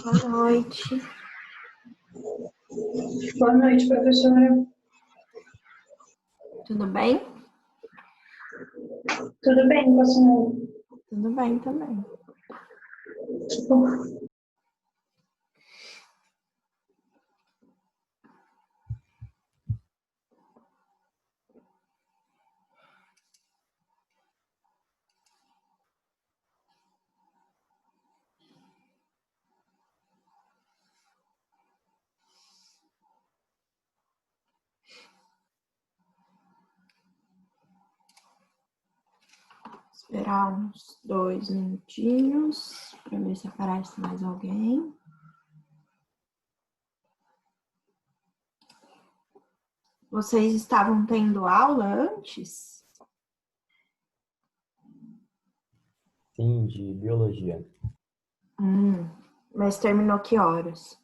Boa noite. Boa noite, professora. Tudo bem? Tudo bem com a senhora? Tudo bem também. Que bom. Esperar uns 2 minutinhos para ver se aparece mais alguém. Vocês estavam tendo aula antes? Sim, de biologia. Mas terminou que horas?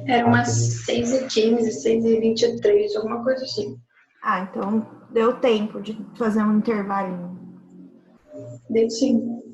Era umas 6h15, 6h23, alguma coisa assim. Ah, então deu tempo de fazer um intervalinho. Deu sim.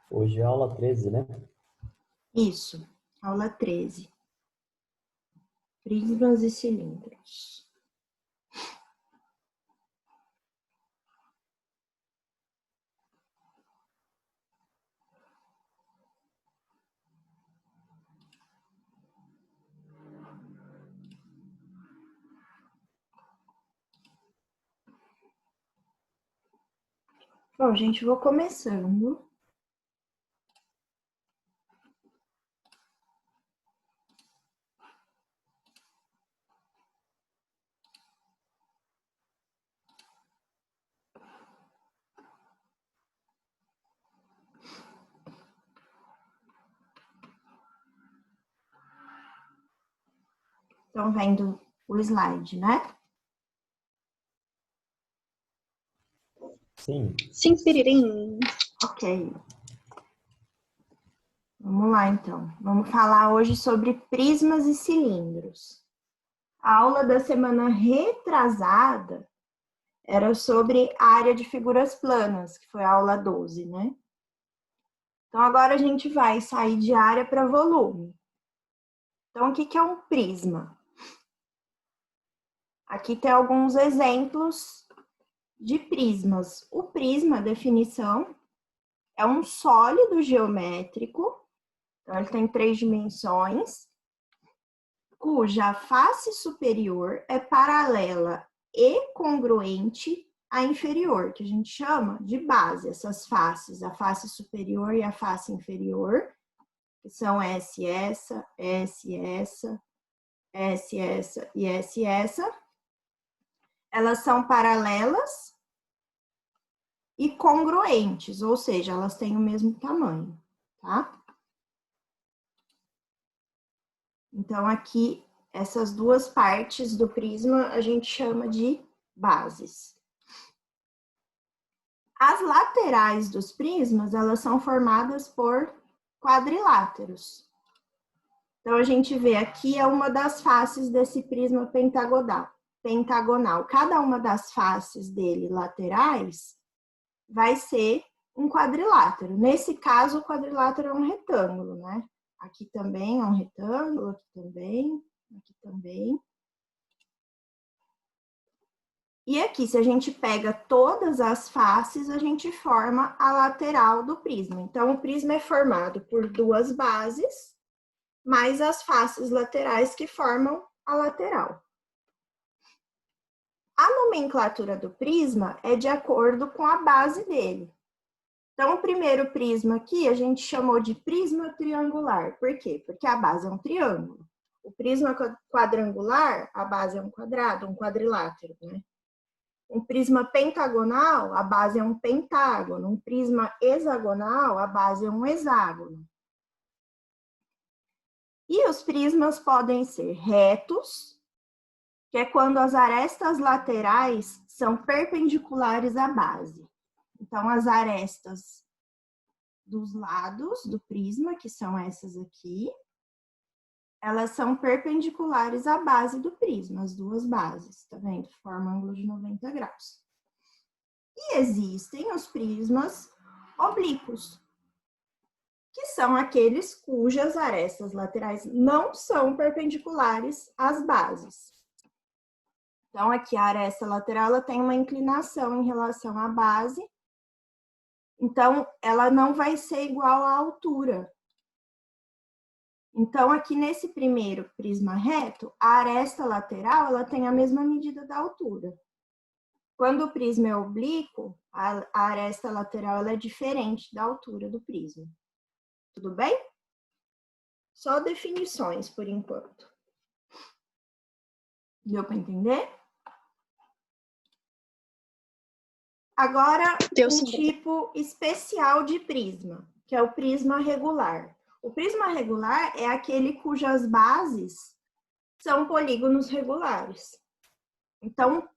Hoje é aula 13, né? Isso, aula 13. Prismas e cilindros. Bom, gente, vou começando. Estão vendo o slide, né? Sim. Sim, piririm. Ok. Vamos lá, então. Vamos falar hoje sobre prismas e cilindros. A aula da semana retrasada era sobre área de figuras planas, que foi a aula 12, né? Então, agora a gente vai sair de área para volume. Então, o que é um prisma? Aqui tem alguns exemplos de prismas. O prisma, a definição, é um sólido geométrico. Então, ele tem 3 dimensões, cuja face superior é paralela e congruente à inferior, que a gente chama de base. Essas faces, a face superior e a face inferior, que são S essa, S essa, S essa e S essa, elas são paralelas e congruentes, ou seja, elas têm o mesmo tamanho, tá? Então, aqui, essas duas partes do prisma a gente chama de bases. As laterais dos prismas, elas são formadas por quadriláteros. Então, a gente vê aqui é uma das faces desse prisma pentagonal. Cada uma das faces dele laterais vai ser um quadrilátero. Nesse caso, o quadrilátero é um retângulo, né? Aqui também é um retângulo, aqui também. E aqui, se a gente pega todas as faces, a gente forma a lateral do prisma. Então, o prisma é formado por duas bases, mais as faces laterais que formam a lateral. A nomenclatura do prisma é de acordo com a base dele. Então, o primeiro prisma aqui a gente chamou de prisma triangular. Por quê? Porque a base é um triângulo. O prisma quadrangular, a base é um quadrado, um quadrilátero, né? Um prisma pentagonal, a base é um pentágono. Um prisma hexagonal, a base é um hexágono. E os prismas podem ser retos, que é quando as arestas laterais são perpendiculares à base. Então, as arestas dos lados do prisma, que são essas aqui, elas são perpendiculares à base do prisma, as duas bases, tá vendo? Formam ângulo de 90 graus. E existem os prismas oblíquos, que são aqueles cujas arestas laterais não são perpendiculares às bases. Então, aqui a aresta lateral ela tem uma inclinação em relação à base, então ela não vai ser igual à altura. Então, aqui nesse primeiro prisma reto, a aresta lateral ela tem a mesma medida da altura. Quando o prisma é oblíquo, a aresta lateral ela é diferente da altura do prisma. Tudo bem? Só definições por enquanto. Deu para entender? Agora, um tipo especial de prisma, que é o prisma regular. O prisma regular é aquele cujas bases são polígonos regulares. Então,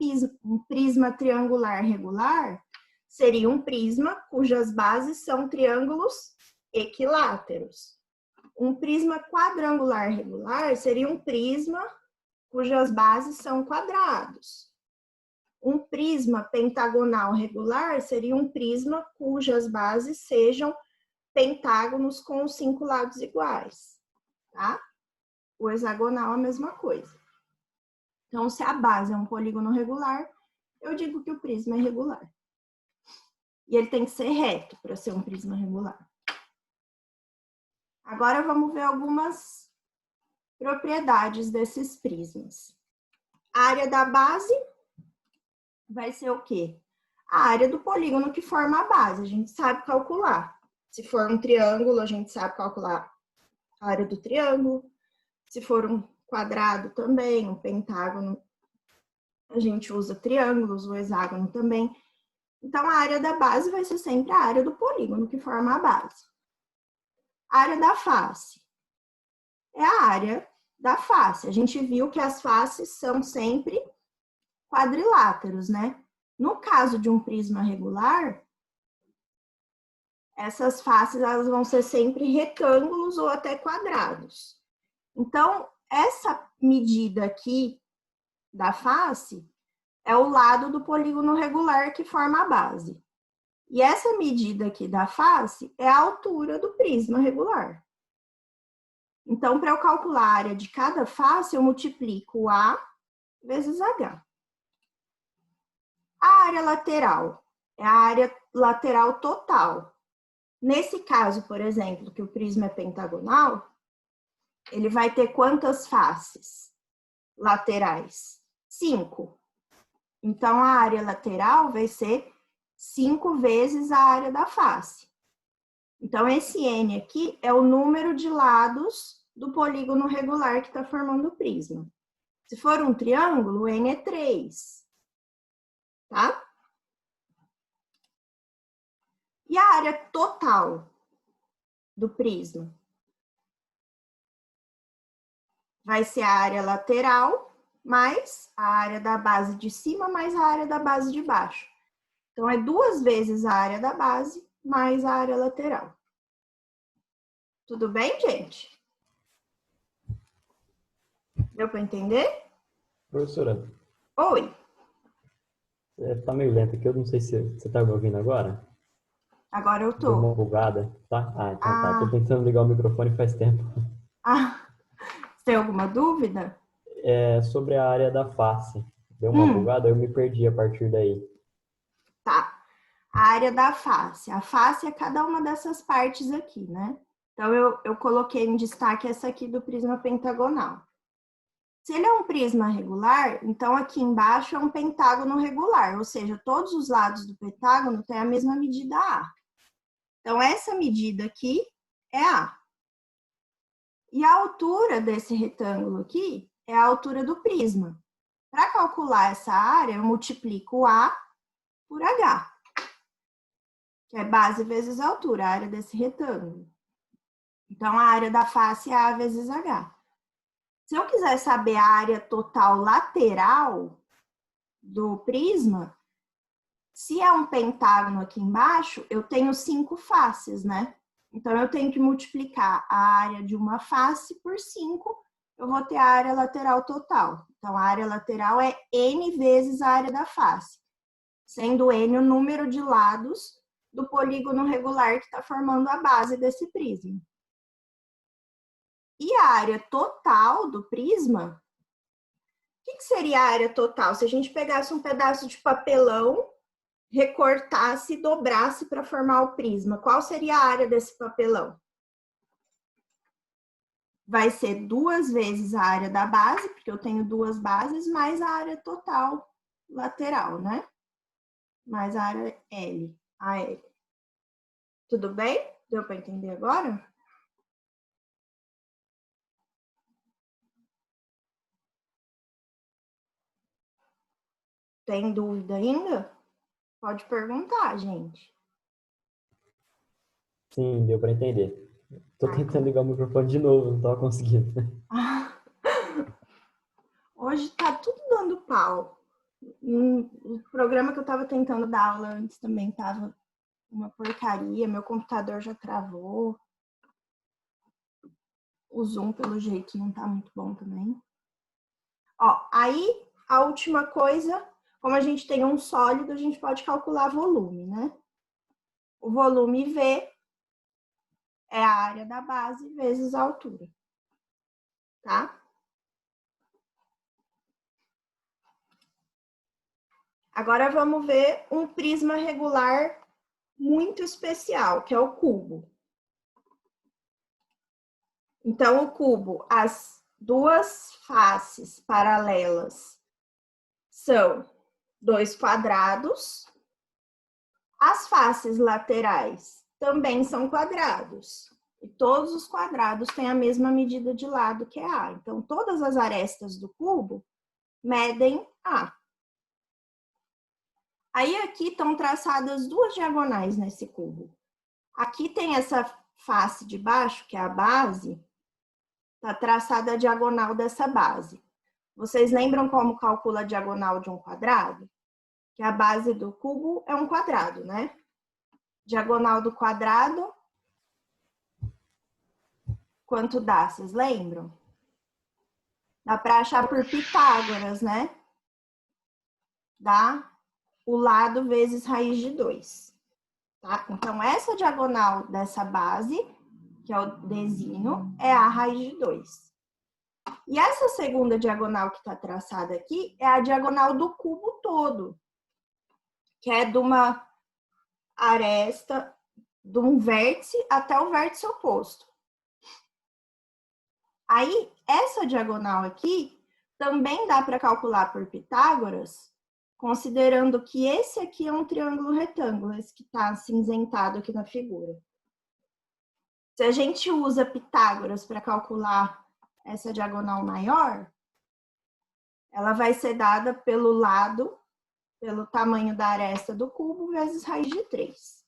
um prisma triangular regular seria um prisma cujas bases são triângulos equiláteros. Um prisma quadrangular regular seria um prisma cujas bases são quadrados. Um prisma pentagonal regular seria um prisma cujas bases sejam pentágonos com os 5 lados iguais, tá? O hexagonal é a mesma coisa. Então, se a base é um polígono regular, eu digo que o prisma é regular. E ele tem que ser reto para ser um prisma regular. Agora, vamos ver algumas propriedades desses prismas. A área da base vai ser o quê? A área do polígono que forma a base. A gente sabe calcular. Se for um triângulo, a gente sabe calcular a área do triângulo. Se for um quadrado também, um pentágono, a gente usa triângulos, o hexágono também. Então, a área da base vai ser sempre a área do polígono que forma a base. A área da face é a área da face. A gente viu que as faces são sempre quadriláteros, né? No caso de um prisma regular, essas faces elas vão ser sempre retângulos ou até quadrados. Então, essa medida aqui da face é o lado do polígono regular que forma a base. E essa medida aqui da face é a altura do prisma regular. Então, para eu calcular a área de cada face, eu multiplico A vezes H. A área lateral é a área lateral total. Nesse caso, por exemplo, que o prisma é pentagonal, ele vai ter quantas faces laterais? 5. Então, a área lateral vai ser 5 vezes a área da face. Então, esse N aqui é o número de lados do polígono regular que está formando o prisma. Se for um triângulo, o N é 3. Tá? E a área total do prisma? Vai ser a área lateral mais a área da base de cima mais a área da base de baixo. Então, é 2 vezes a área da base mais a área lateral. Tudo bem, gente? Deu para entender? Professora, Oi. tá meio lento aqui, eu não sei se você tá me ouvindo agora. Agora eu Deu uma tô. bugada, tá? Ah, então tá. Tô tentando ligar o microfone faz tempo. Você tem alguma dúvida? É sobre a área da face. Deu uma bugada, eu me perdi a partir daí. Tá. A área da face. A face é cada uma dessas partes aqui, né? Então, eu coloquei em destaque essa aqui do prisma pentagonal. Se ele é um prisma regular, então aqui embaixo é um pentágono regular, ou seja, todos os lados do pentágono têm a mesma medida A. Então, essa medida aqui é A. E a altura desse retângulo aqui é a altura do prisma. Para calcular essa área, eu multiplico A por H, que é base vezes altura, a área desse retângulo. Então, a área da face é A vezes H. Se eu quiser saber a área total lateral do prisma, se é um pentágono aqui embaixo, eu tenho 5 faces, né? Então, eu tenho que multiplicar a área de uma face por 5, eu vou ter a área lateral total. Então, a área lateral é N vezes a área da face, sendo N o número de lados do polígono regular que está formando a base desse prisma. E a área total do prisma, o que seria a área total? Se a gente pegasse um pedaço de papelão, recortasse e dobrasse para formar o prisma, qual seria a área desse papelão? Vai ser 2 vezes a área da base, porque eu tenho 2 bases, mais a área total lateral, né? Mais a área L, AL. Tudo bem? Deu para entender agora? Tem dúvida ainda? Pode perguntar, gente. Sim, deu para entender. Tô tentando ligar o microfone de novo, não tava conseguindo. Hoje tá tudo dando pau. O programa que eu tava tentando dar aula antes também tava uma porcaria. Meu computador já travou. O Zoom, pelo jeito, não tá muito bom também. Ó, aí, a última coisa, como a gente tem um sólido, a gente pode calcular volume, né? O volume V é a área da base vezes a altura, tá? Agora vamos ver um prisma regular muito especial, que é o cubo. Então, o cubo, as 2 faces paralelas são 2 quadrados. As faces laterais também são quadrados. E todos os quadrados têm a mesma medida de lado, que é A. Então, todas as arestas do cubo medem A. Aí, aqui estão traçadas 2 diagonais nesse cubo. Aqui tem essa face de baixo, que é a base, está traçada a diagonal dessa base. Vocês lembram como calcula a diagonal de um quadrado? Que a base do cubo é um quadrado, né? Diagonal do quadrado, quanto dá? Vocês lembram? Dá para achar por Pitágoras, né? Dá o lado vezes raiz de 2. Tá? Então, essa diagonal dessa base, que é o Dzinho, é a raiz de 2. E essa segunda diagonal que está traçada aqui é a diagonal do cubo todo, que é de uma aresta, de um vértice até o vértice oposto. Aí, essa diagonal aqui também dá para calcular por Pitágoras, considerando que esse aqui é um triângulo retângulo, esse que está cinzentado aqui na figura. Se a gente usa Pitágoras para calcular essa diagonal maior, ela vai ser dada pelo lado, pelo tamanho da aresta do cubo, vezes raiz de 3.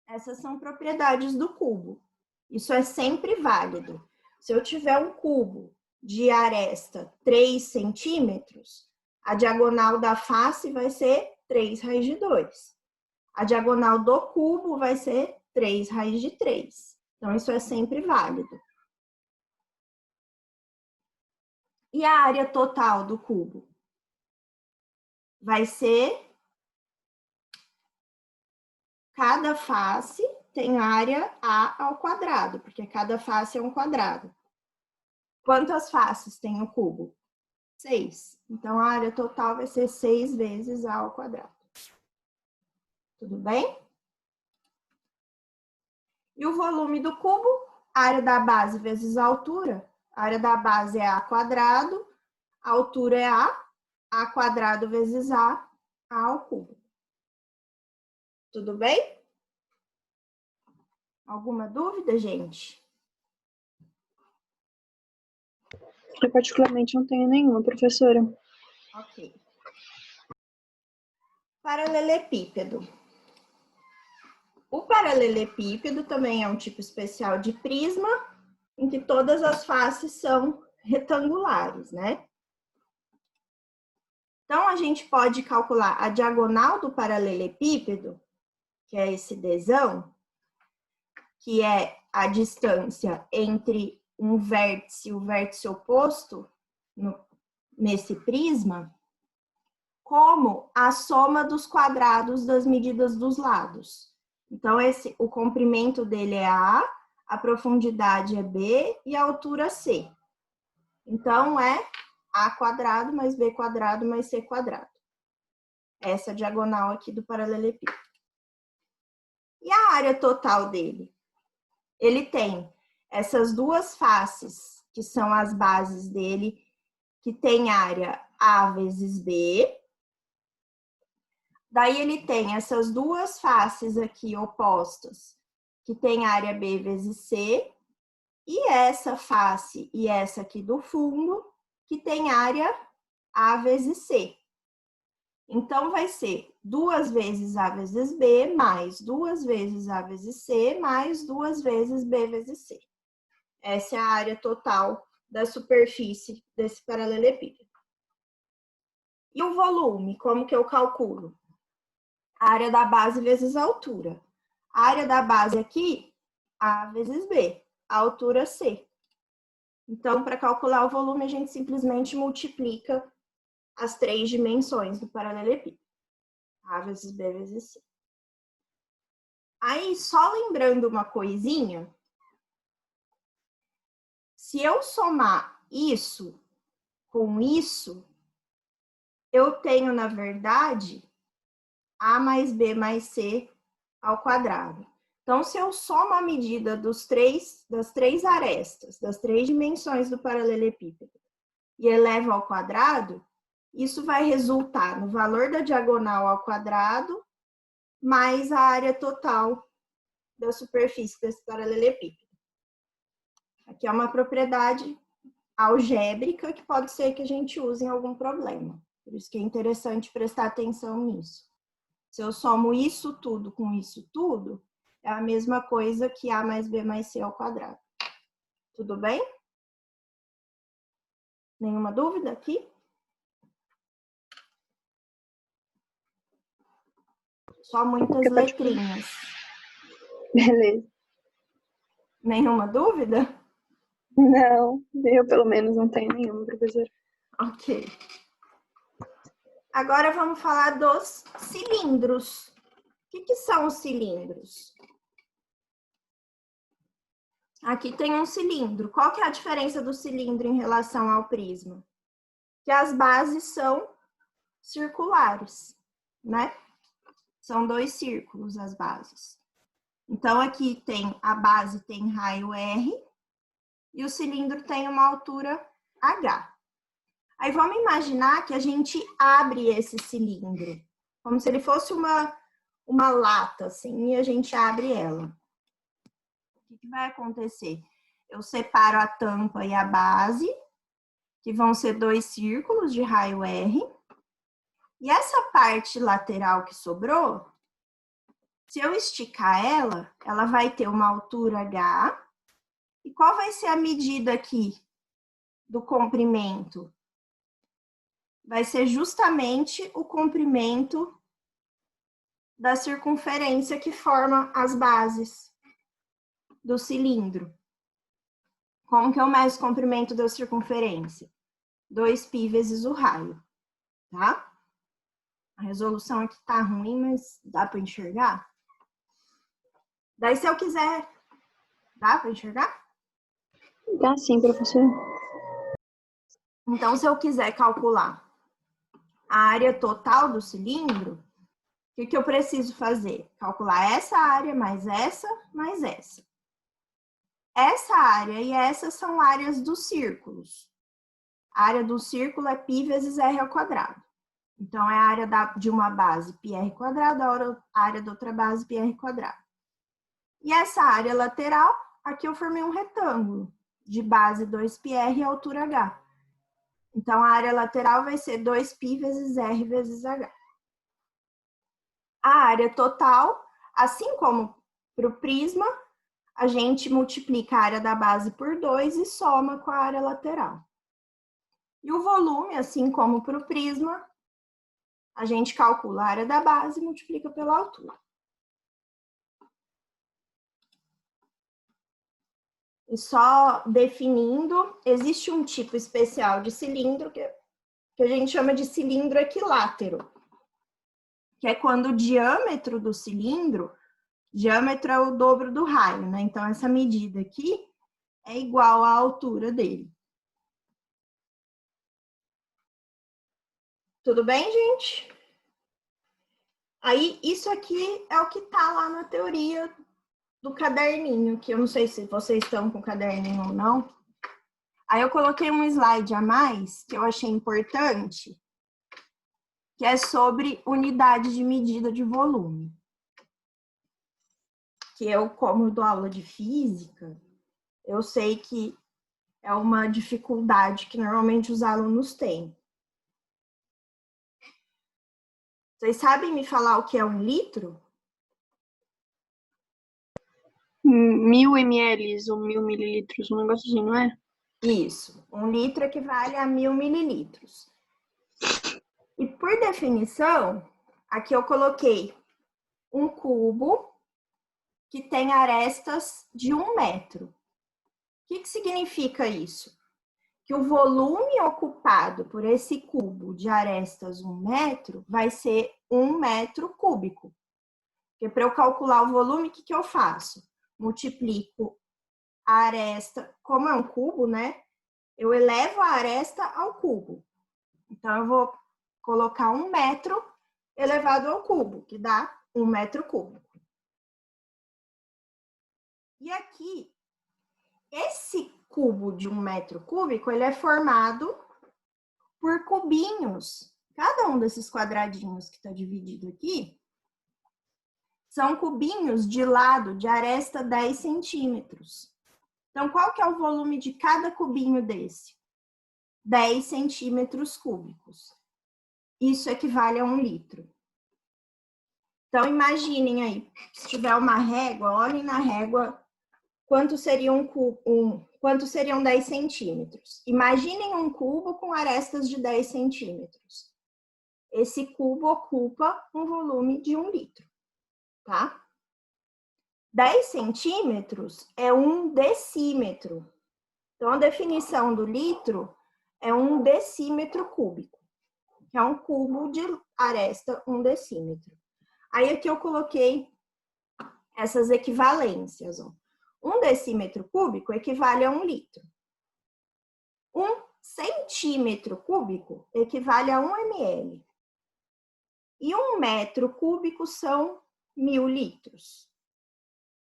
Essas são propriedades do cubo. Isso é sempre válido. Se eu tiver um cubo de aresta 3 centímetros, a diagonal da face vai ser 3 raiz de 2. A diagonal do cubo vai ser 3 raiz de 3. Então, isso é sempre válido. E a área total do cubo? Vai ser... Cada face tem área A ao quadrado, porque cada face é um quadrado. Quantas faces tem o cubo? 6. Então, a área total vai ser 6 vezes A ao quadrado. Tudo bem? E o volume do cubo? A área da base vezes a altura. A área da base é A quadrado, a altura é A quadrado vezes A ao cubo. Tudo bem? Alguma dúvida, gente? Eu particularmente não tenho nenhuma, professora. Ok. Paralelepípedo. O paralelepípedo também é um tipo especial de prisma, em que todas as faces são retangulares, né? Então, a gente pode calcular a diagonal do paralelepípedo, que é esse Dzão, que é a distância entre um vértice e o vértice oposto nesse prisma, como a soma dos quadrados das medidas dos lados. Então, o comprimento dele é A profundidade é B e a altura C. Então, é A quadrado mais B quadrado mais C quadrado. Essa é a diagonal aqui do paralelepípedo. E a área total dele? Ele tem essas duas faces, que são as bases dele, que tem área A vezes B. Daí ele tem essas duas faces aqui opostas, que tem área B vezes C. E essa face e essa aqui do fundo, que tem área A vezes C. Então, vai ser 2 vezes A vezes B, mais 2 vezes A vezes C, mais 2 vezes B vezes C. Essa é a área total da superfície desse paralelepípedo. E o volume, como que eu calculo? A área da base vezes a altura. A área da base aqui, A vezes B. A altura, C. Então, para calcular o volume, a gente simplesmente multiplica as 3 dimensões do paralelepípedo. A vezes B vezes C. Aí, só lembrando uma coisinha, se eu somar isso com isso, eu tenho, na verdade, A mais B mais C ao quadrado. Então, se eu somo a medida das três arestas, das 3 dimensões do paralelepípedo, e elevo ao quadrado, isso vai resultar no valor da diagonal ao quadrado, mais a área total da superfície desse paralelepípedo. Aqui é uma propriedade algébrica que pode ser que a gente use em algum problema. Por isso que é interessante prestar atenção nisso. Se eu somo isso tudo com isso tudo, é a mesma coisa que A mais B mais C ao quadrado. Tudo bem? Nenhuma dúvida aqui? Só muitas letrinhas. Beleza. Nenhuma dúvida? Não, eu pelo menos não tenho nenhuma, professora. Ok. Agora vamos falar dos cilindros. O que são os cilindros? Aqui tem um cilindro. Qual que é a diferença do cilindro em relação ao prisma? Que as bases são circulares, né? São 2 círculos as bases. Então, aqui tem a base tem raio R e o cilindro tem uma altura H. Aí vamos imaginar que a gente abre esse cilindro, como se ele fosse uma lata, assim, e a gente abre ela. O que vai acontecer? Eu separo a tampa e a base, que vão ser 2 círculos de raio R. E essa parte lateral que sobrou, se eu esticar ela, ela vai ter uma altura H. E qual vai ser a medida aqui do comprimento? Vai ser justamente o comprimento da circunferência que forma as bases do cilindro. Como que eu meço o comprimento da circunferência? 2π vezes o raio, tá? A resolução aqui tá ruim, mas dá para enxergar? Daí, se eu quiser... Dá para enxergar? Dá sim, professora. Então, se eu quiser calcular a área total do cilindro, o que eu preciso fazer? Calcular essa área mais essa, mais essa. Essa área e essa são áreas dos círculos. A área do círculo é π vezes r ao quadrado. Então, é a área de uma base πr quadrado, a área da outra base πr quadrado. E essa área lateral, aqui eu formei um retângulo de base 2πr e altura h. Então, a área lateral vai ser 2π vezes R vezes H. A área total, assim como para o prisma, a gente multiplica a área da base por 2 e soma com a área lateral. E o volume, assim como para o prisma, a gente calcula a área da base e multiplica pela altura. E só definindo, existe um tipo especial de cilindro que a gente chama de cilindro equilátero, que é quando o diâmetro do cilindro, diâmetro é o dobro do raio, né? Então, essa medida aqui é igual à altura dele. Tudo bem, gente? Aí, isso aqui é o que tá lá na teoria do caderninho, que eu não sei se vocês estão com o caderninho ou não. Aí eu coloquei um slide a mais, que eu achei importante, que é sobre unidade de medida de volume. Que eu, como dou aula de física, eu sei que é uma dificuldade que normalmente os alunos têm. Vocês sabem me falar o que é 1 litro? 1000 ml ou 1000 mililitros, um negocinho, não é? Isso. 1 litro equivale a 1000 mililitros. E por definição, aqui eu coloquei um cubo que tem arestas de 1 metro. O que significa isso? Que o volume ocupado por esse cubo de arestas 1 metro vai ser 1 metro cúbico. Porque para eu calcular o volume, o que eu faço? Multiplico a aresta, como é um cubo, né? Eu elevo a aresta ao cubo. Então, eu vou colocar 1 metro elevado ao cubo, que dá 1 metro cúbico. E aqui, esse cubo de 1 metro cúbico, ele é formado por cubinhos. Cada um desses quadradinhos que está dividido aqui são cubinhos de lado de aresta 10 centímetros. Então, qual que é o volume de cada cubinho desse? 10 centímetros cúbicos. Isso equivale a 1 litro. Então, imaginem aí, se tiver uma régua, olhem na régua quanto seria quanto seriam 10 centímetros. Imaginem um cubo com arestas de 10 centímetros. Esse cubo ocupa um volume de 1 litro, tá? 10 centímetros é 1 decímetro. Então, a definição do litro é 1 decímetro cúbico, que é um cubo de aresta 1 decímetro. Aí aqui eu coloquei essas equivalências, ó. 1 decímetro cúbico equivale a 1 litro. 1 centímetro cúbico equivale a 1 ml. E 1 metro cúbico são 1000 litros,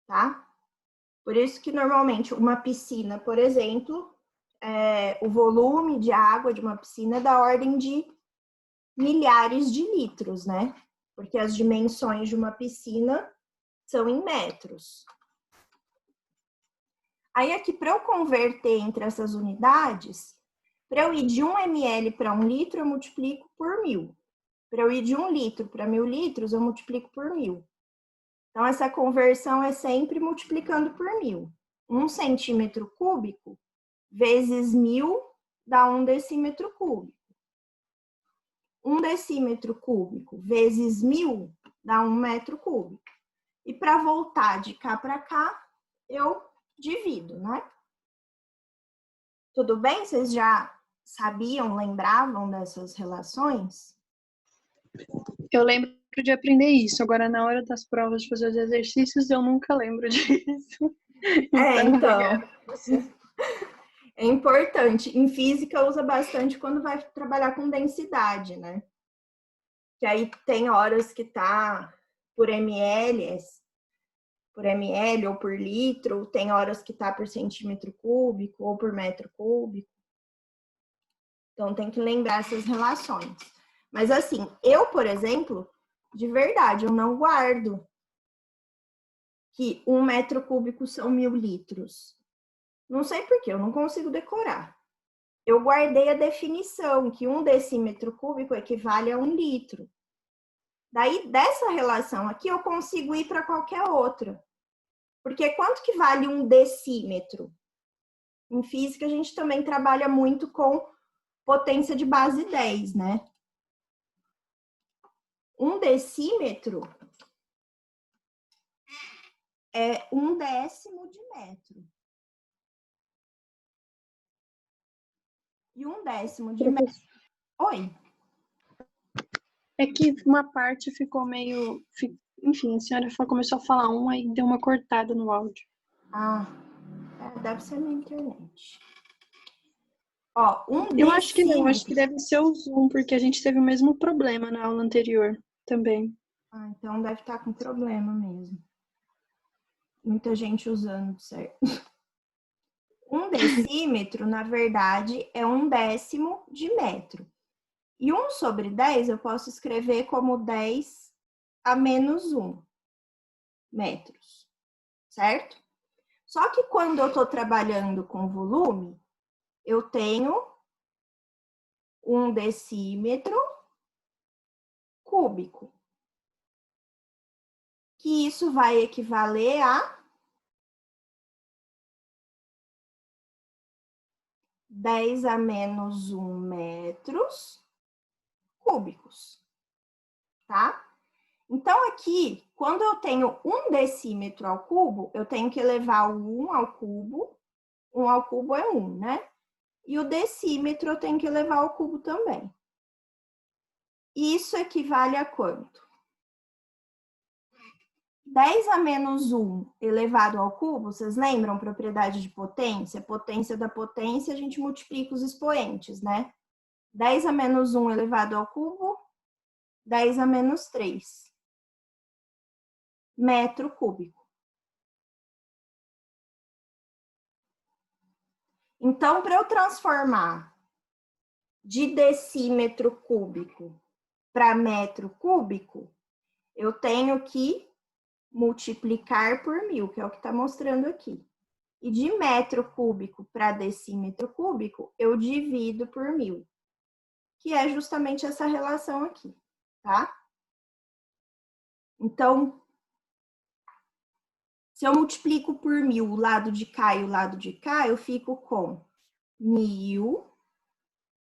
tá? Por isso que normalmente uma piscina, por exemplo, o volume de água de uma piscina é da ordem de milhares de litros, né? Porque as dimensões de uma piscina são em metros. Aí aqui, para eu converter entre essas unidades, para eu ir de 1 ml para 1 litro, eu multiplico por 1000. Para eu ir de 1 litro para 1000 litros, eu multiplico por 1000. Então, essa conversão é sempre multiplicando por 1000. 1 centímetro cúbico vezes 1000 dá 1 decímetro cúbico. 1 decímetro cúbico vezes 1000 dá 1 metro cúbico. E para voltar de cá para cá, eu divido, né? Tudo bem? Vocês já sabiam, lembravam dessas relações? Eu lembro de aprender isso. Agora, na hora das provas de fazer os exercícios, eu nunca lembro disso. Então. É importante. Em física, usa bastante quando vai trabalhar com densidade, né? Que aí tem horas que tá por ml ou por litro, tem horas que tá por centímetro cúbico ou por metro cúbico. Então, tem que lembrar essas relações. Mas assim, eu, por exemplo, de verdade, eu não guardo que 1 metro cúbico são 1000 litros. Não sei por quê, eu não consigo decorar. eu guardei a definição, que 1 decímetro cúbico equivale a 1 litro. Daí, dessa relação aqui, eu consigo ir para qualquer outra. Porque quanto que vale 1 decímetro? Em física, a gente também trabalha muito com potência de base 10, né? 1 decímetro é 1 décimo de metro. E 1 décimo de metro... Oi? É que uma parte ficou meio... Enfim, a senhora começou a falar aí deu uma cortada no áudio. Deve ser na internet. Ó, Eu acho que não, acho que deve ser o Zoom, porque a gente teve o mesmo problema na aula anterior também. Então deve estar com problema mesmo. Muita gente usando, certo? 1 decímetro, na verdade, é 1 décimo de metro. E 1 sobre 10 eu posso escrever como 10 a menos 1 metros, certo? Só que quando eu estou trabalhando com volume, eu tenho 1 decímetro cúbico. Que isso vai equivaler a 10 a menos 1 metros cúbicos, tá? Então, aqui, quando eu tenho 1 decímetro ao cubo, eu tenho que elevar o 1 ao cubo. 1 ao cubo é 1, né? E o decímetro eu tenho que elevar ao cubo também. Isso equivale a quanto? 10 a menos 1 elevado ao cubo, vocês lembram propriedade de potência? Potência da potência, a gente multiplica os expoentes, né? 10 a menos 1 elevado ao cubo, 10 a menos 3 metro cúbico. Então, para eu transformar de decímetro cúbico para metro cúbico, eu tenho que multiplicar por 1000, que é o que está mostrando aqui. E de metro cúbico para decímetro cúbico, eu divido por 1000, que é justamente essa relação aqui, tá? Então, se eu multiplico por 1000 o lado de cá e o lado de cá, eu fico com 1000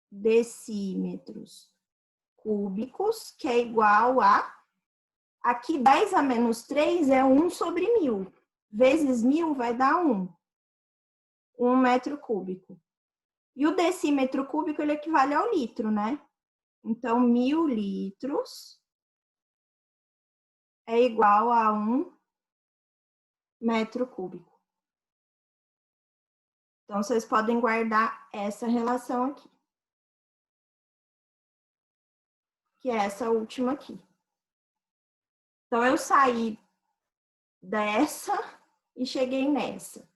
decímetros cúbicos, que é igual a... Aqui, 10 a menos 3 é 1 sobre 1000. Vezes 1000 vai dar 1. 1 metro cúbico. E o decímetro cúbico, ele equivale ao litro, né? Então, 1000 litros é igual a 1 metro cúbico. Então, vocês podem guardar essa relação aqui. Que é essa última aqui. Então, eu saí dessa e cheguei nessa,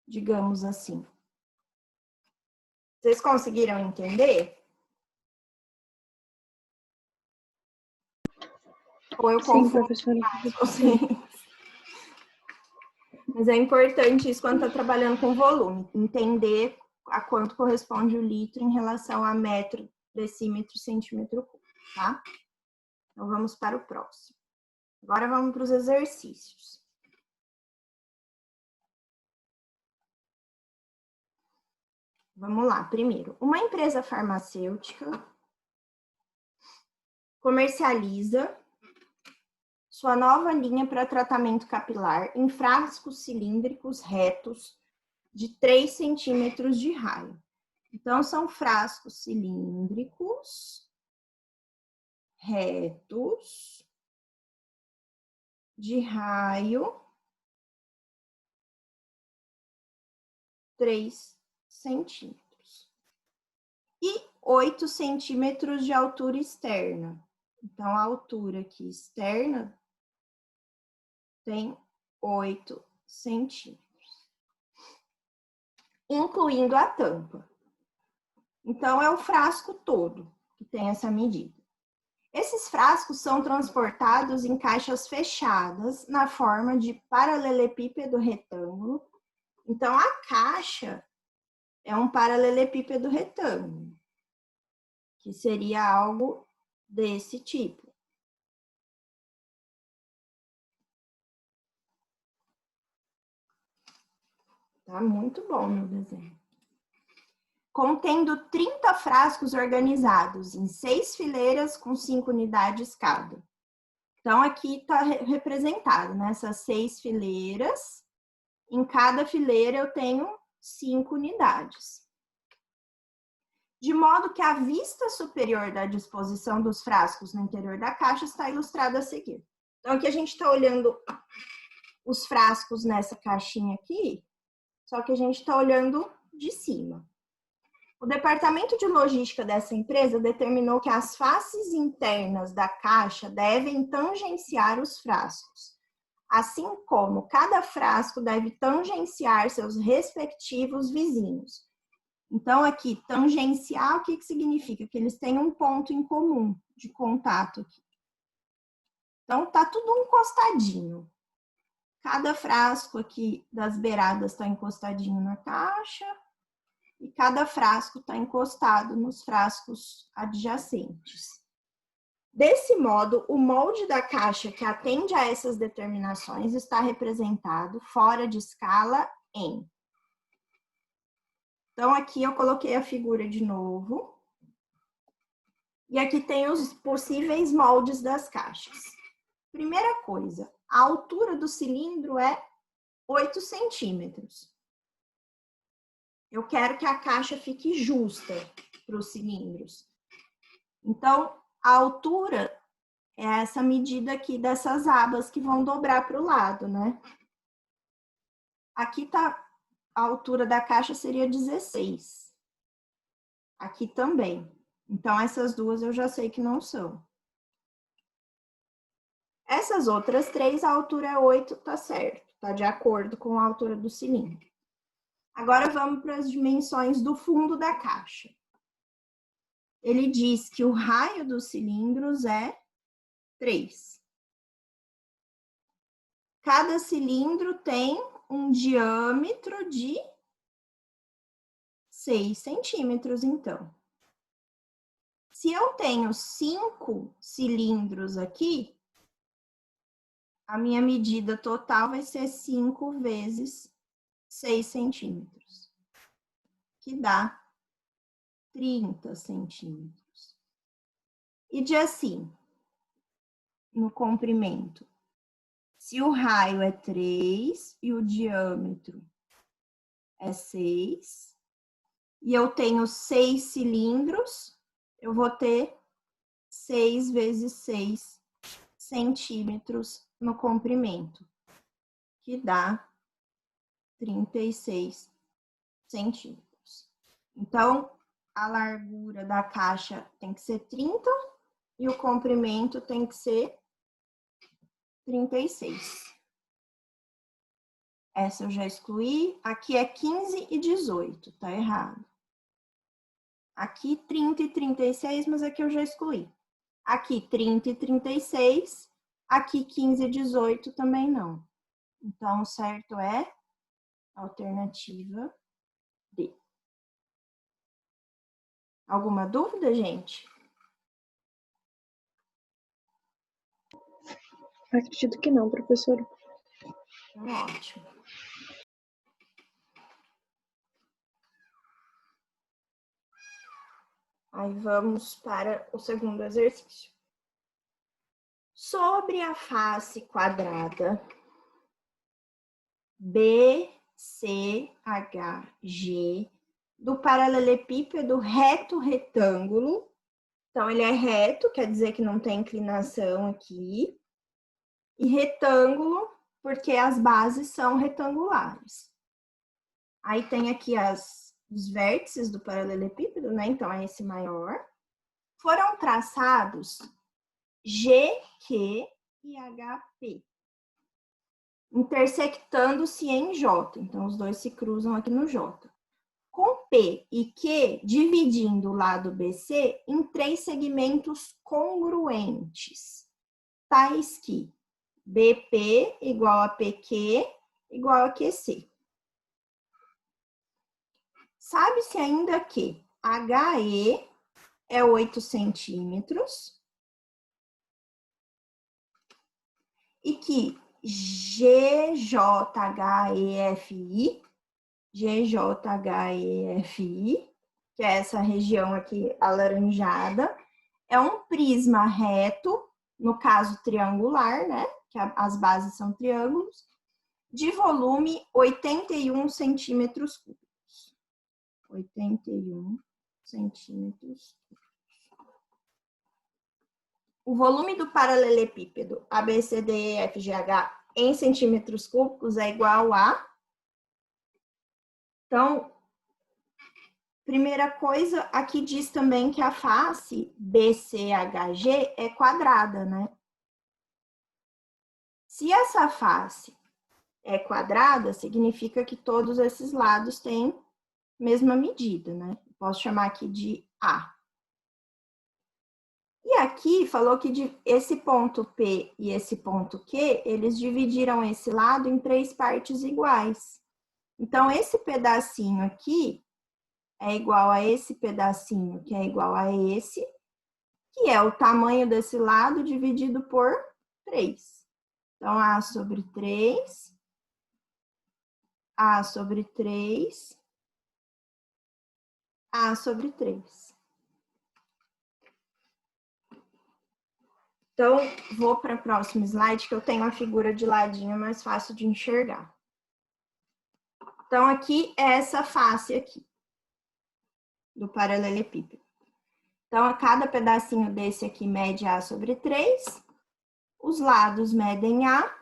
digamos assim. Vocês conseguiram entender? Ou eu confundo? Professora. Mas é importante isso quando está trabalhando com volume, entender a quanto corresponde o litro em relação a metro, decímetro, centímetro cúbico, tá? Então, vamos para o próximo. Agora, vamos para os exercícios. Vamos lá, primeiro. Uma empresa farmacêutica comercializa sua nova linha para tratamento capilar em frascos cilíndricos retos de 3 centímetros de raio. Então, são frascos cilíndricos retos de raio 3 centímetros. E 8 centímetros de altura externa. Então, a altura aqui externa tem 8 centímetros. Incluindo a tampa. Então, é o frasco todo que tem essa medida. Esses frascos são transportados em caixas fechadas na forma de paralelepípedo retângulo. Então, a caixa é um paralelepípedo retângulo, que seria algo desse tipo. Tá muito bom meu desenho. Contendo 30 frascos organizados em 6 fileiras com 5 unidades cada. Então, aqui está representado nessas 6 fileiras. Em cada fileira eu tenho 5 unidades. De modo que a vista superior da disposição dos frascos no interior da caixa está ilustrada a seguir. Então, aqui a gente está olhando os frascos nessa caixinha aqui, só que a gente está olhando de cima. O departamento de logística dessa empresa determinou que as faces internas da caixa devem tangenciar os frascos, assim como cada frasco deve tangenciar seus respectivos vizinhos. Então, aqui, tangenciar, o que significa? Que eles têm um ponto em comum de contato aqui. Então, tá tudo encostadinho. Cada frasco aqui das beiradas está encostadinho na caixa e cada frasco está encostado nos frascos adjacentes. Desse modo, o molde da caixa que atende a essas determinações está representado fora de escala em. Então, aqui eu coloquei a figura de novo. E aqui tem os possíveis moldes das caixas. Primeira coisa, a altura do cilindro é 8 centímetros. Eu quero que a caixa fique justa para os cilindros. Então, a altura é essa medida aqui dessas abas que vão dobrar para o lado, né? Aqui tá, a altura da caixa seria 16. Aqui também. Então, essas duas eu já sei que não são. Essas outras 3, a altura é 8, tá certo. Tá de acordo com a altura do cilindro. Agora, vamos para as dimensões do fundo da caixa. Ele diz que o raio dos cilindros é 3. Cada cilindro tem um diâmetro de 6 centímetros, então. Se eu tenho 5 cilindros aqui, a minha medida total vai ser 5 vezes 6 centímetros, que dá 30 centímetros. E de assim, no comprimento, se o raio é 3 e o diâmetro é 6, e eu tenho 6 cilindros, eu vou ter 6 vezes 6 centímetros no comprimento, que dá 36 centímetros. Então, a largura da caixa tem que ser 30 e o comprimento tem que ser 36. Essa eu já excluí. Aqui é 15 e 18, tá errado. Aqui 30 e 36, mas aqui eu já excluí. Aqui 30 e 36, aqui 15 e 18 também não. Então, o certo é a alternativa D. Alguma dúvida, gente? Acredito que não, professora. Ótimo. Aí vamos para o segundo exercício. Sobre a face quadrada BCHG do paralelepípedo reto retângulo. Então, ele é reto, quer dizer que não tem inclinação aqui. E retângulo, porque as bases são retangulares. Aí tem aqui os vértices do paralelepípedo, né? Então, é esse maior. Foram traçados G, Q e HP, intersectando-se em J. Então, os dois se cruzam aqui no J. Com P e Q dividindo o lado BC em 3 segmentos congruentes, tais que BP igual a PQ igual a QC. Sabe-se ainda que HE é 8 centímetros e que GJHEFI, que é essa região aqui alaranjada, é um prisma reto, no caso triangular, né? Que as bases são triângulos, de volume 81 centímetros cúbicos. 81 centímetros cúbicos. O volume do paralelepípedo ABCDEFGH em centímetros cúbicos é igual a... Então, primeira coisa, aqui diz também que a face BCHG é quadrada, né? Se essa face é quadrada, significa que todos esses lados têm mesma medida, né? Posso chamar aqui de A. E aqui falou que esse ponto P e esse ponto Q, eles dividiram esse lado em 3 partes iguais. Então, esse pedacinho aqui é igual a esse pedacinho, que é igual a esse, que é o tamanho desse lado dividido por 3. Então, A sobre 3, A sobre 3, A sobre 3. Então, vou para o próximo slide, que eu tenho a figura de ladinho mais fácil de enxergar. Então, aqui é essa face aqui, do paralelepípedo. Então, a cada pedacinho desse aqui mede A sobre 3, os lados medem A,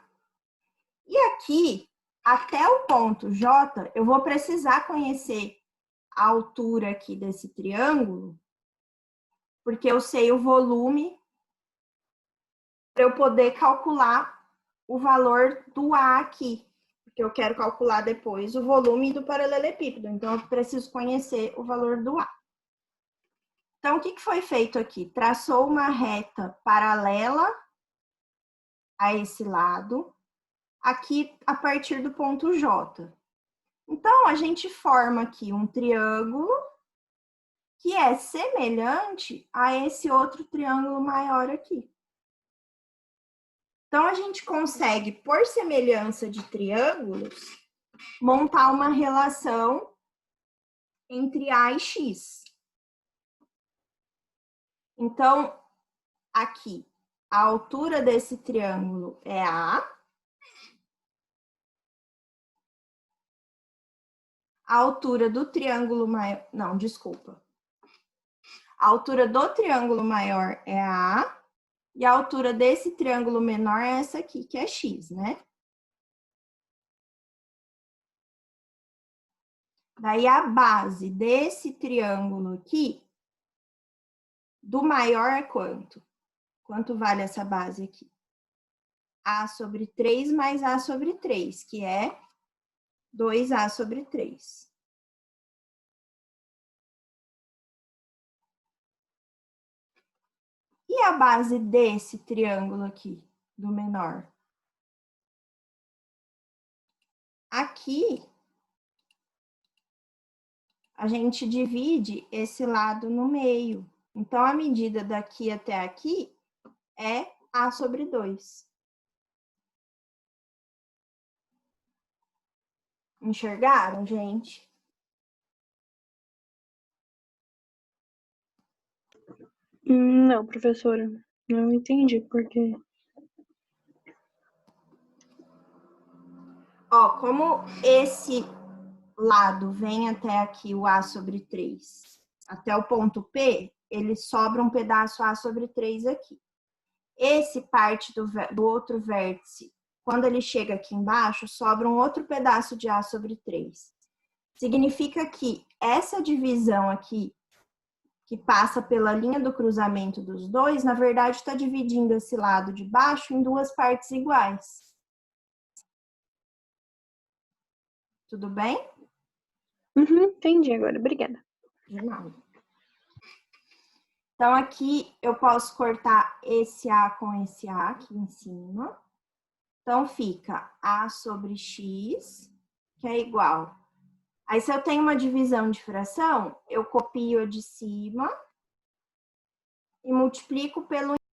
e aqui, até o ponto J, eu vou precisar conhecer a altura aqui desse triângulo, porque eu sei o volume para eu poder calcular o valor do A aqui, porque eu quero calcular depois o volume do paralelepípedo, então eu preciso conhecer o valor do A. Então, o que foi feito aqui? Traçou uma reta paralela a esse lado, aqui a partir do ponto J. Então, a gente forma aqui um triângulo que é semelhante a esse outro triângulo maior aqui. Então, a gente consegue, por semelhança de triângulos, montar uma relação entre A e X. Então, aqui, a altura desse triângulo é A. A altura do triângulo maior... Não, desculpa. A altura do triângulo maior é A. E a altura desse triângulo menor é essa aqui, que é X, né? Daí, a base desse triângulo aqui, do maior é quanto? Quanto vale essa base aqui? A sobre 3 mais A sobre 3, que é 2A sobre 3. E a base desse triângulo aqui, do menor? Aqui, a gente divide esse lado no meio. Então, a medida daqui até aqui é A sobre 2. Enxergaram, gente? Não, professora. Não entendi por quê. Ó, como esse lado vem até aqui o A sobre 3, até o ponto P, ele sobra um pedaço A sobre 3 aqui. Esse parte do outro vértice, quando ele chega aqui embaixo, sobra um outro pedaço de A sobre 3. Significa que essa divisão aqui, que passa pela linha do cruzamento dos dois, na verdade está dividindo esse lado de baixo em 2 partes iguais. Tudo bem? Entendi agora, obrigada. De nada. Então, aqui eu posso cortar esse A com esse A aqui em cima. Então, fica A sobre X, que é igual Aí, se eu tenho uma divisão de fração, eu copio a de cima e multiplico pelo